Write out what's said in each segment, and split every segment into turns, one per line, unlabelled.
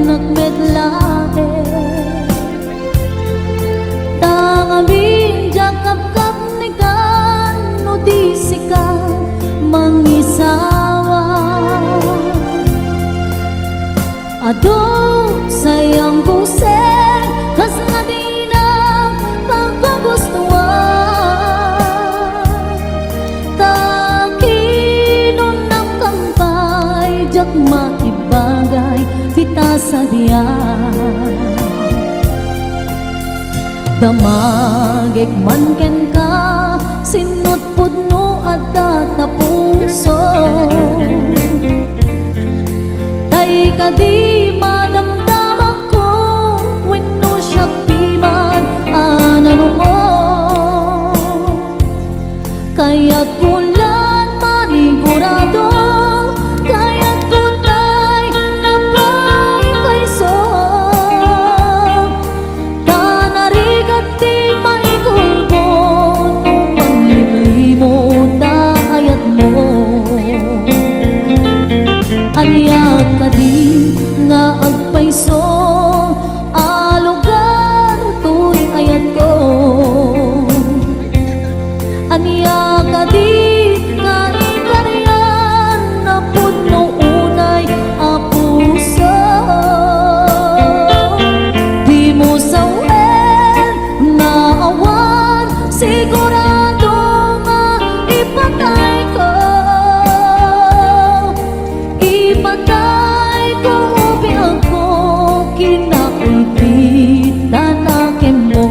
nagmetlae tangamin jakap-kap ni kan no di sikat mangisawa adong sayang kuseng kas nga di na pagkagustuhan takinon ng kampay jak makibagay kita sa diyan damagik man ken ka sinut pudno at tatapuso tay ka di madamdaman ko wenno siya piman anano mo kaya't kulan manigurado kaya't kunay na pagkaiso tanarigat di maikulbo nung panglilimo dayat mo aliyak ka di nga agpaiso alugar to'y ayat ko aniya ka di nga ikaryan na puno unay apuso di mo sawen na awan sigurado nga ipatay ko ipatay ko ubiang ko kinakulpit tanakin mo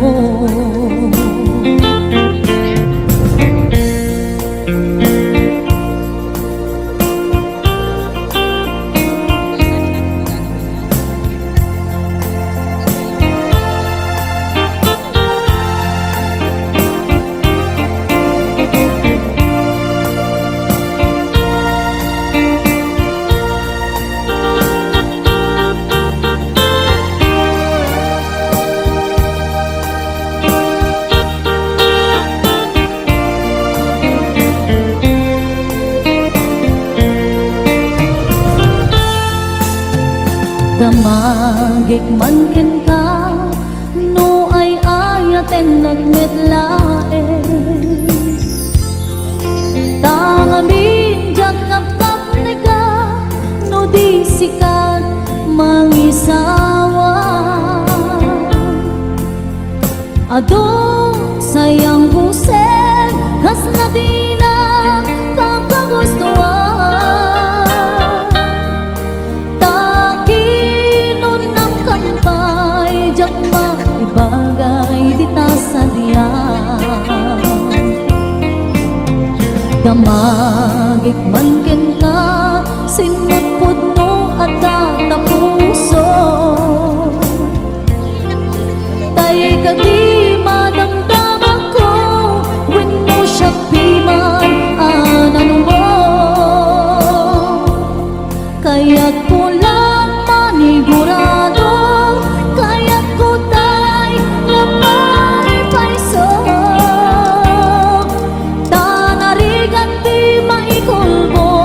damagik man ken ka no ay ayaten nagmetlae tangamin jakap-kap ni ka no di sikat mangisawa adong sayang kuseng kas na di na pagkagustuhan jak maibagay dita sa diyan damagik man ken ka sinut pudno at tatapuso tay ka di madamdaman ko wenno siya piman anano mo kaya't kulang manigurado tanarigan di maikulbo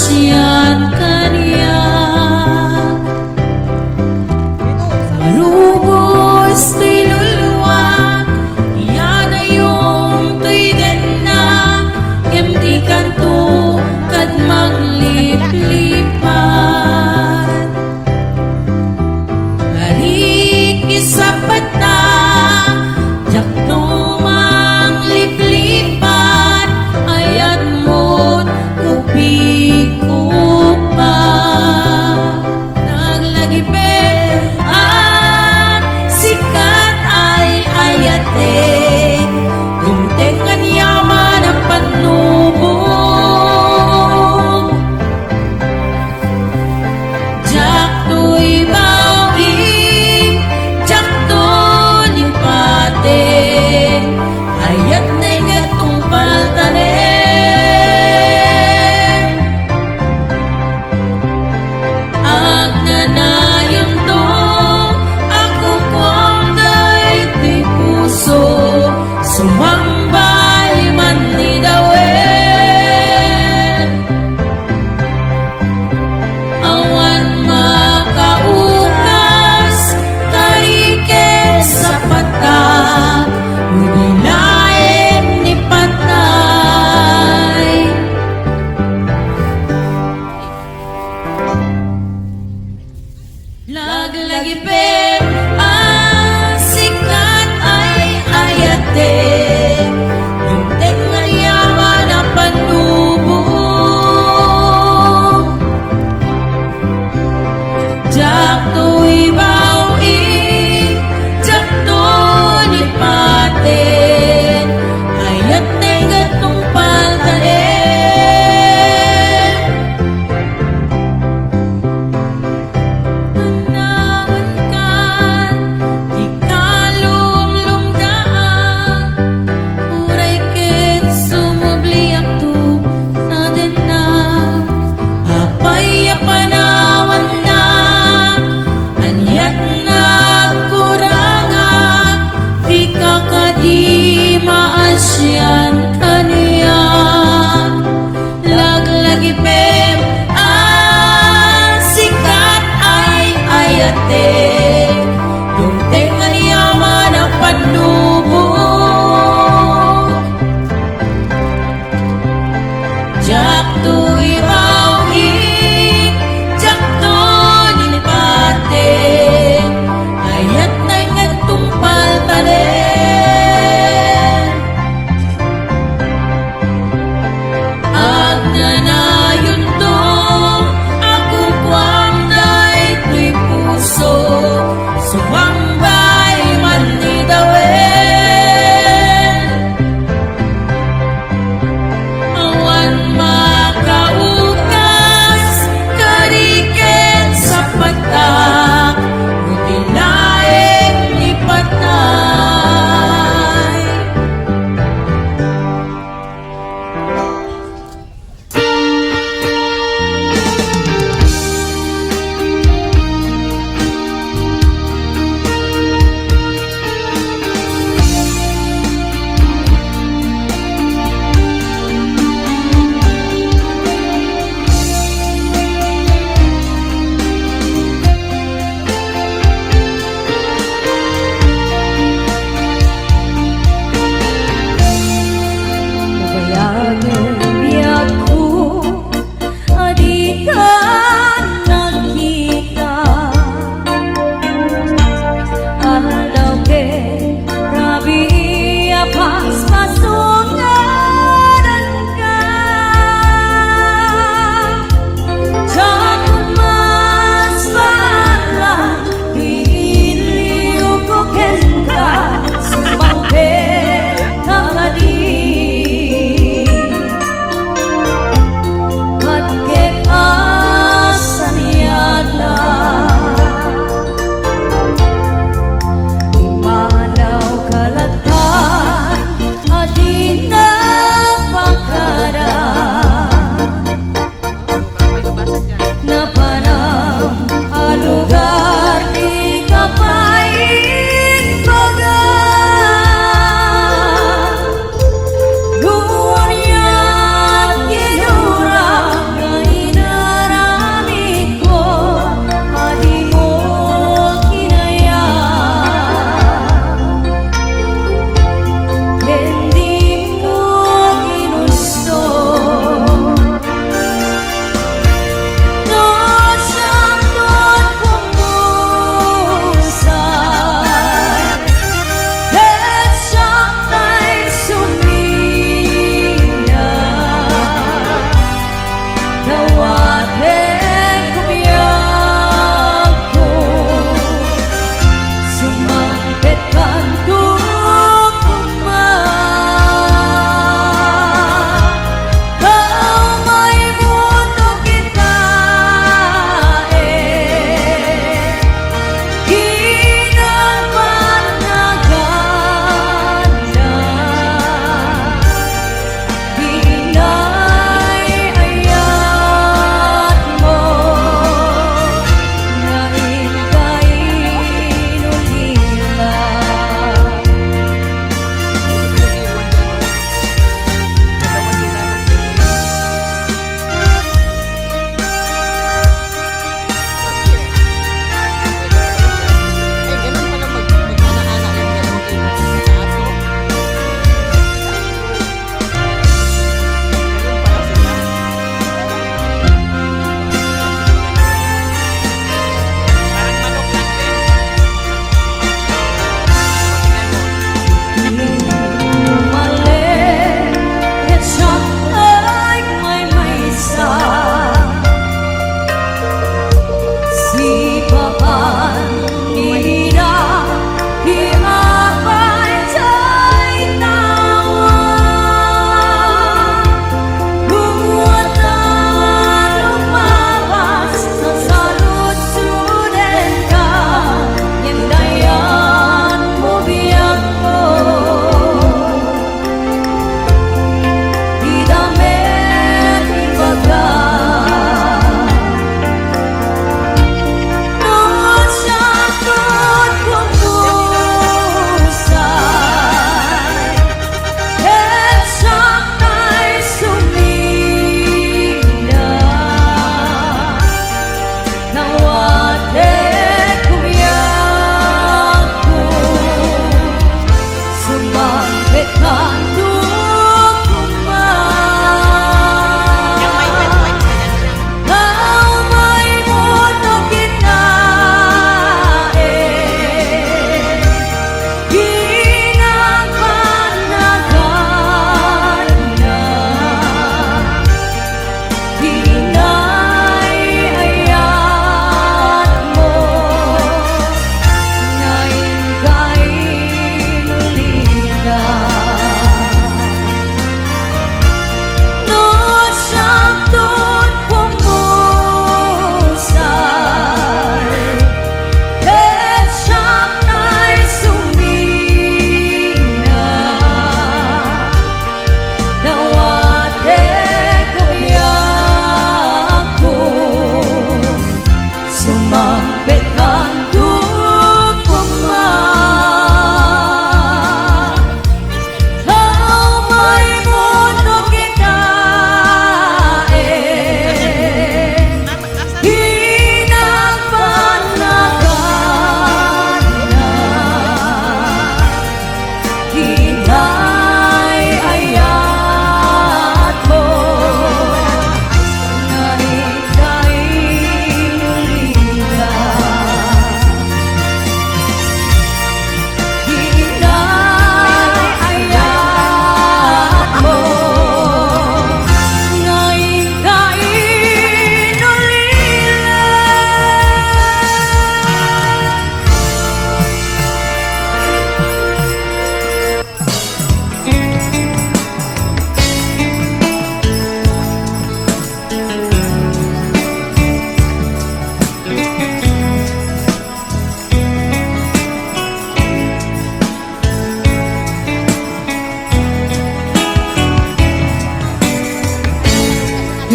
siyan kaniya. Marubos tuy luluwa, yan ay yung tuy din na, hindi kanto kad magliplipan. Harik isapat na, jak tumang liplipan, ayat mo't kupikot.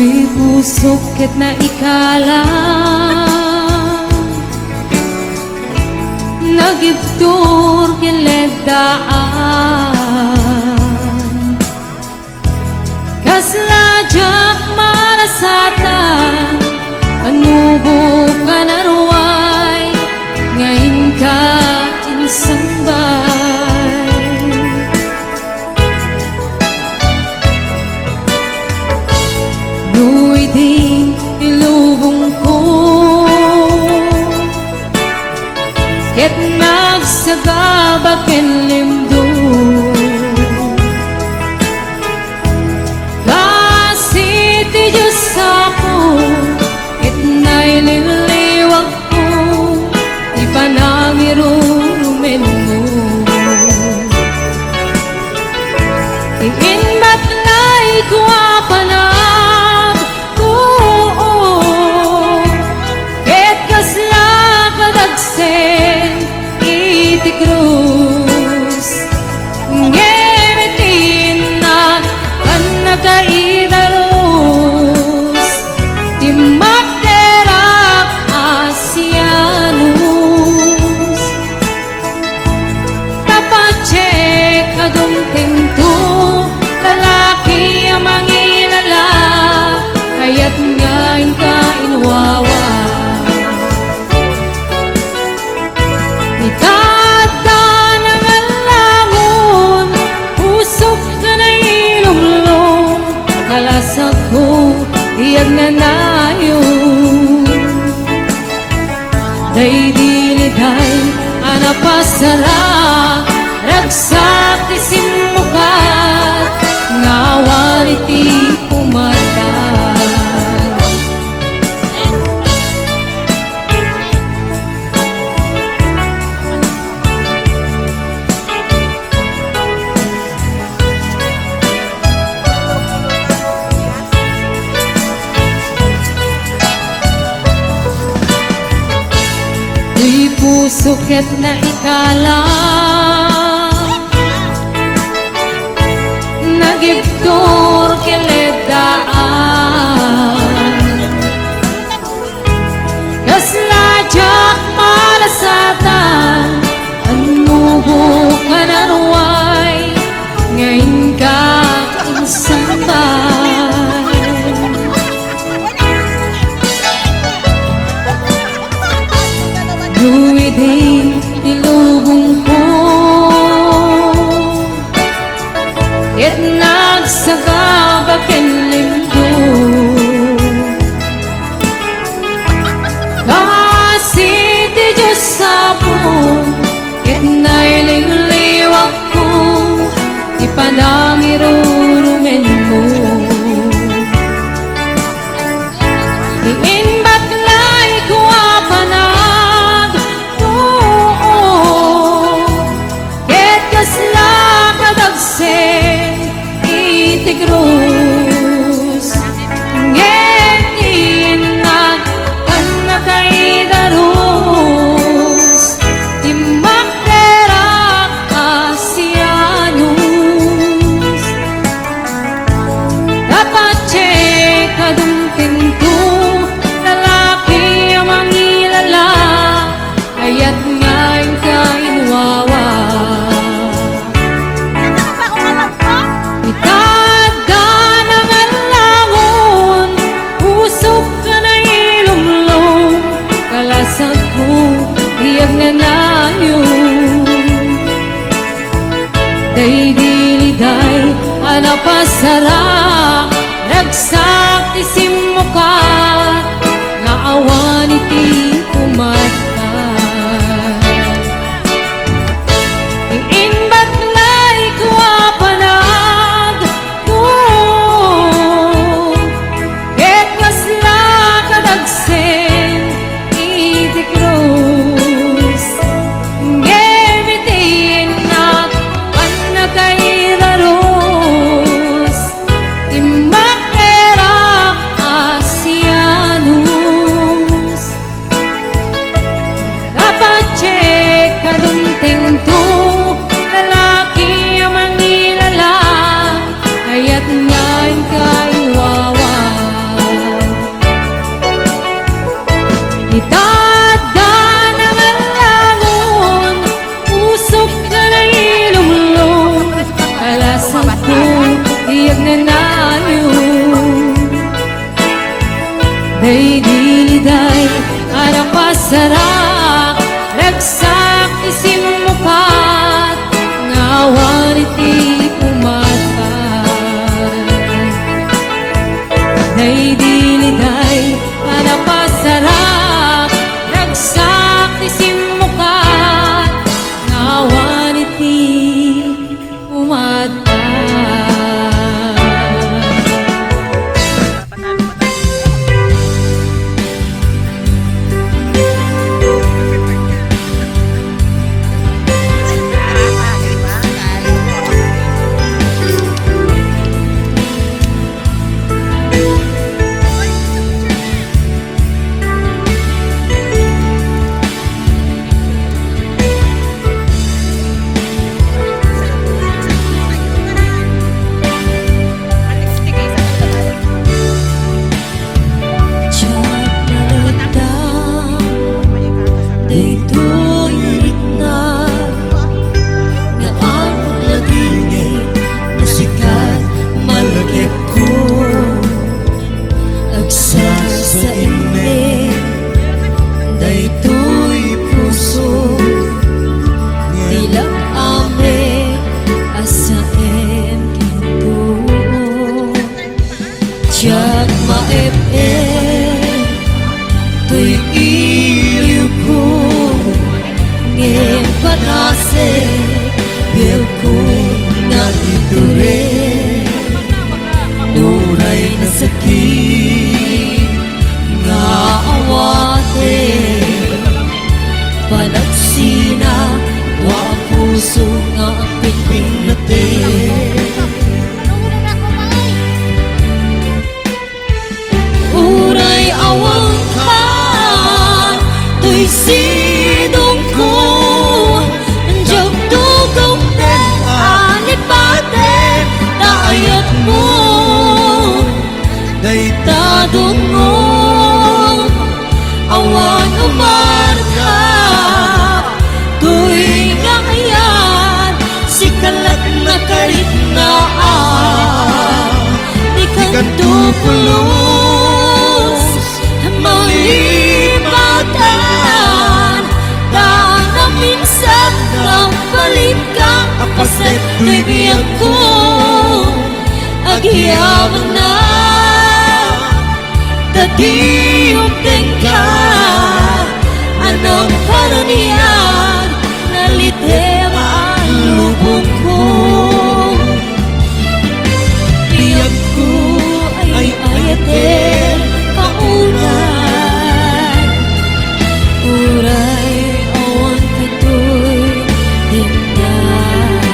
Di pusok ket na ikalang nagibtur kiledaan kaslajak marasatan anubo ka naruay ngayon ka insambay nu'y di ilubong ko ket nagsagabak en limdo kasi ti Diyos ako ket naililiwag ko ipanangirumen mo iinbat na'y kuwapanag ket kasla kadagsen iti krus ngemitin na kan nakaidaros timakderak asianus tapache kadong tinto lalaki ang mangilala kaya't ngayon ka inwawa Itada ng alangon usok ka na ilunglong kalasak ko iyag na nayon day diliday anapasara ragsak isimukat ngawan iti pumatay Di pusok ket na ikalang nagibtur kiledaan kaslajak malasatan anubo ka naruay ngayon ka insambay Nu'y di ilubong ko ket nagsagabak en limdo kasi ti Diyos ako ket naililiwag ko ipanangirurumen mo iinbat lay kuwapanag kasla kadagsen iti krus ngetin na kan nakaidaros timakderak asianus tapache kadung pinto lalaki ang mangilala kaya't ngayon ka inwawa Itada ng alangon usok ka na ilunglong kalasak ko iyag na nayon day diliday anapasara ragsak isimukat nga awan iti pumatay iinbat na'y kuwapanag ket kasla kadagsen iti krus ngemitin na kan nakaidaros timakderak Day diliday Ara pasarak Ragsak isimukat Ngawan iti umatar Day diliday Ara pasarak Ragsak isimukat Ngawan iti umatar Siyak maep-ep Tuy iliw ko Ngayon panase Bil ko na ituloy Nuray na sakit Nga awate Panagsina Wa puso nga pingping natin Uray awang kan Tuy sidong ko Anjog tugong ten Anipaten Taayat mo Day tadong mo Awan umarka Tuy nga ayan Sikalat na karit na Di kan tupulos Malipatan Daan na minsan Nang palit ka Apaset tuy biyag ko Agyaman na Tadiyong tingka Anong karaniyan Nalitem ang lubong ko Biyag ko ay ayatin Paunan Uray awan kato'y tingnan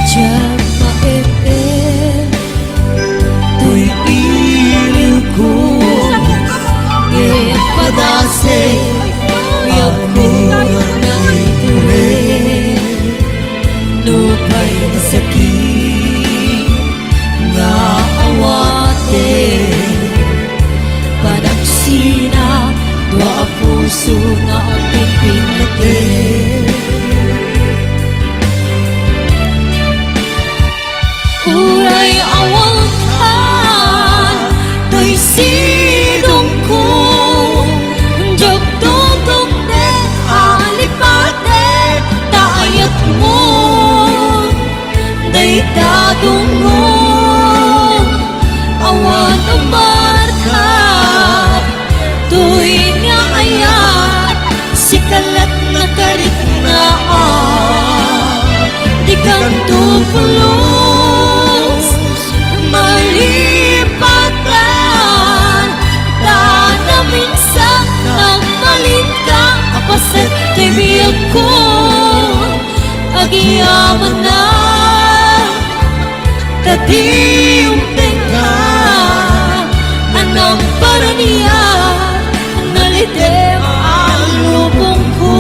Diyan maep-ep Tuy iliw ko Ngayon padase Uyab ko na ituloy Nupay na sakit Nga awate Panagsina Dwa puso na ang pingping natin Uray awang kan Tuy sidong ko Anjog tugong ten Alipaten Taayat mo Day tadong mo Awan umarka Tuy nga ayan Sikalat na karit na Di kang tupulos Malipatan Daan na minsan Nang palit ka Apaset tuy biyag ko Agyaman na Tadiyong tingka Anong paraniyan Nalitem ang lubong ko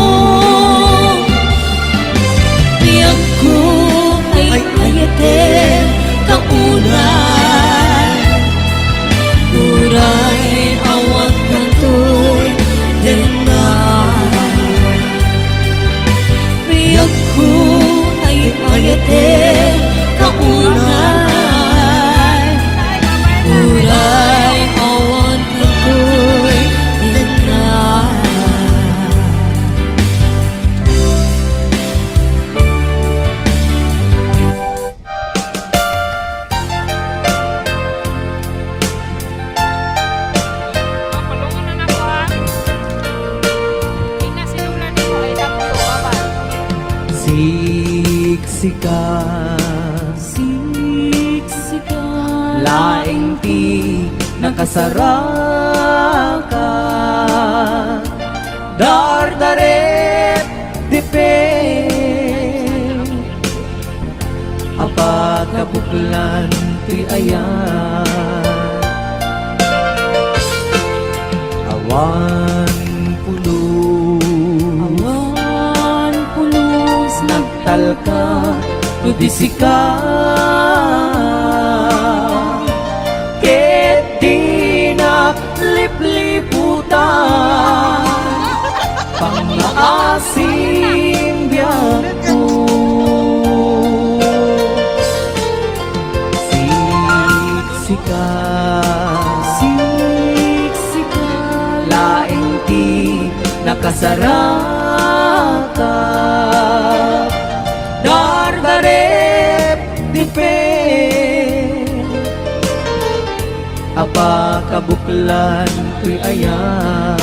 Biyag ko ay ayatin Kaunan Uray awang kanto siksika,
laing ti nakasaraka, dardaret dipeng, apakabuklan ti ayan, awan pulos nagtalka tudisika, ket di naglipliputan pangaasim biyak ko. Siksika,
siksika,
laing ti nakasaraka, dardarep dipeng, apakabuklan ko'y ayan,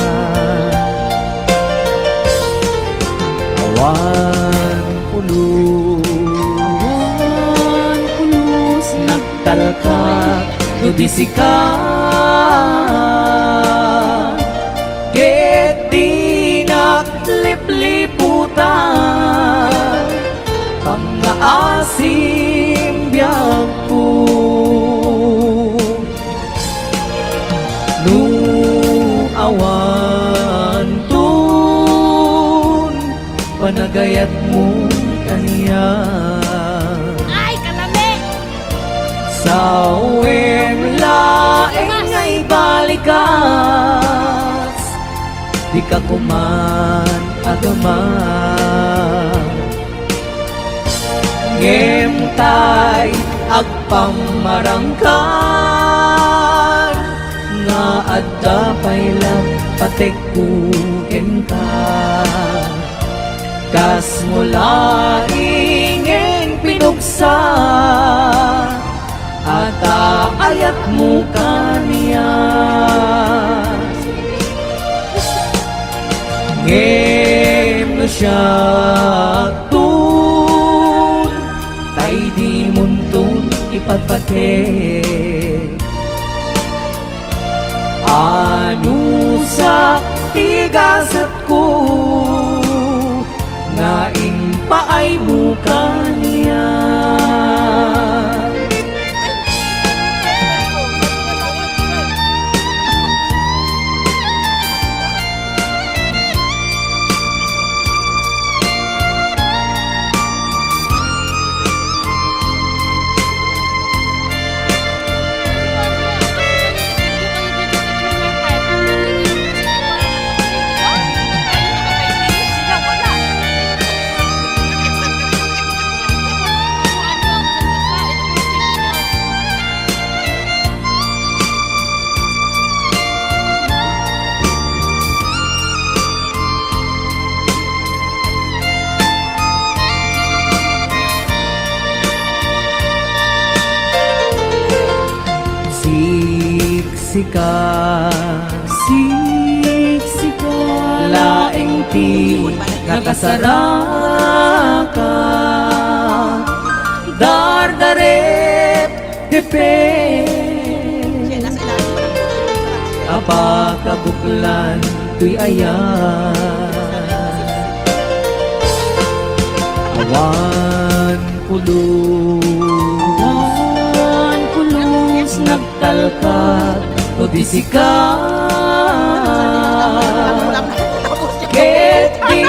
awan pulos nagtalka tudisika, ket di naglipliputan pangaasim biyak ko. Nu awan tun panagayat mo kaniya,
ay kalami,
sa uwem laeng ay balikas, di ka kuman agaman, ngem tay agpamarangkan, nga adda pailang patekkuken ka, kas mula ingeng pinugsa, at ayat mo kaniya, ngem no siya tun, tay di muntun ipagpatek, ano sa tigasat ko, nga paay mo kaniya.
siksika,
laing ti nakasaraka, dardarep dipeng, apakabuklan tuy ayan, awan pulos nagtalkat tudisika, ket di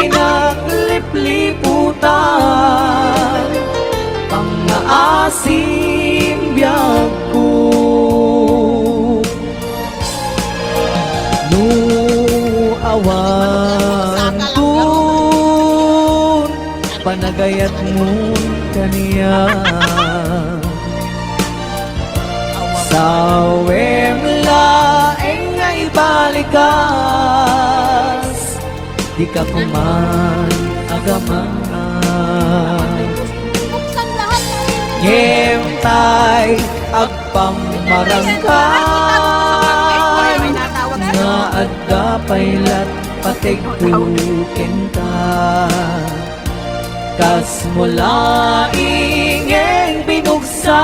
naglipliputan pangaasim biyak ko. Nu awan tun panagayat mo kaniya, sawem laeng ay balikas, di ka kuman agaman, ngem tay agpamarangkan, nga adda paylat pategtuken ka, Kas mula ingeng binuksa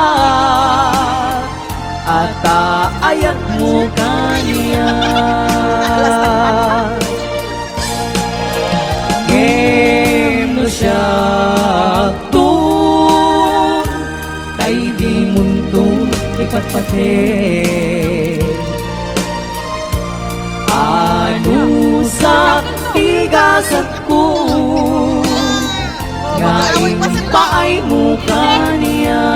at aayat mo kaniya. Ngem no siya tun kay di muntong ipatpate. Ano sa tigasat ko ngaing paay mo kaniya.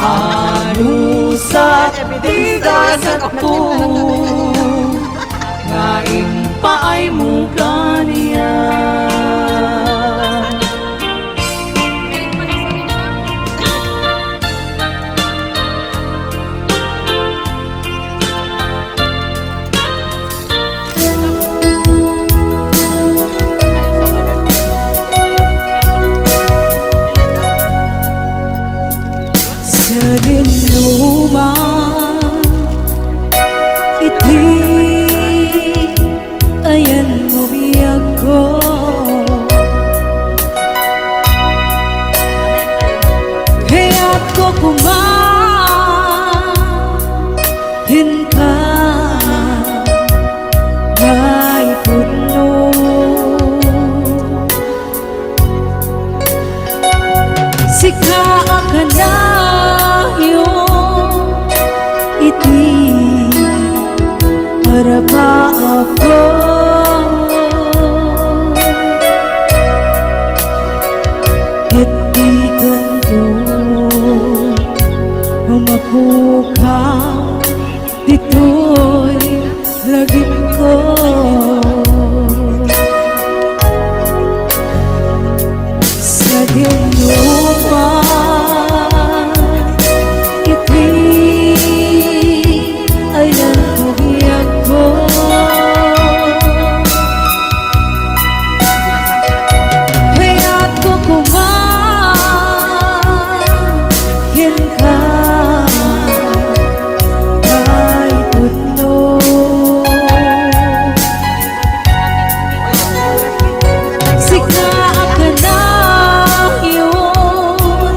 Ano sa tigasat ko ngaing paay mo kaniya. Sa dinuman iti ayan mo biyag ko. Kaya't ko kumahin ka may puno. Sika ka na iti para ba ako iti ganto mapukaw dito'y lagim ko. Sa dinuman iti ayan ko biyag ko. Kaya't ko kumahin ka may puno. Sika ka na yun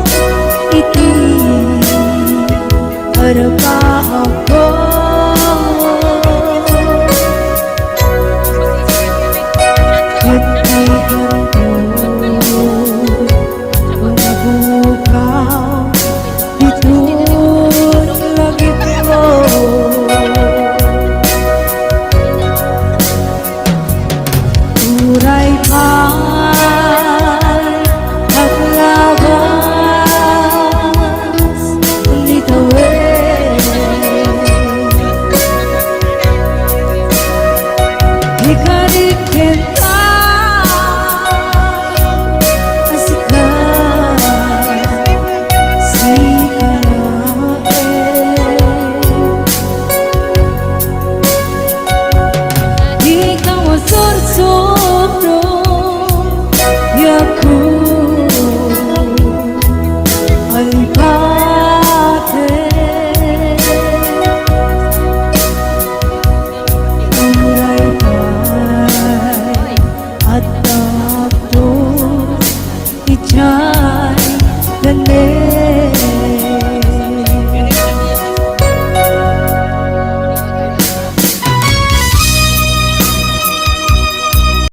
iti para ba ako iti ganto mabukaw dito'y lagim ko. Uray pa'y paglabas litawin. Ikaw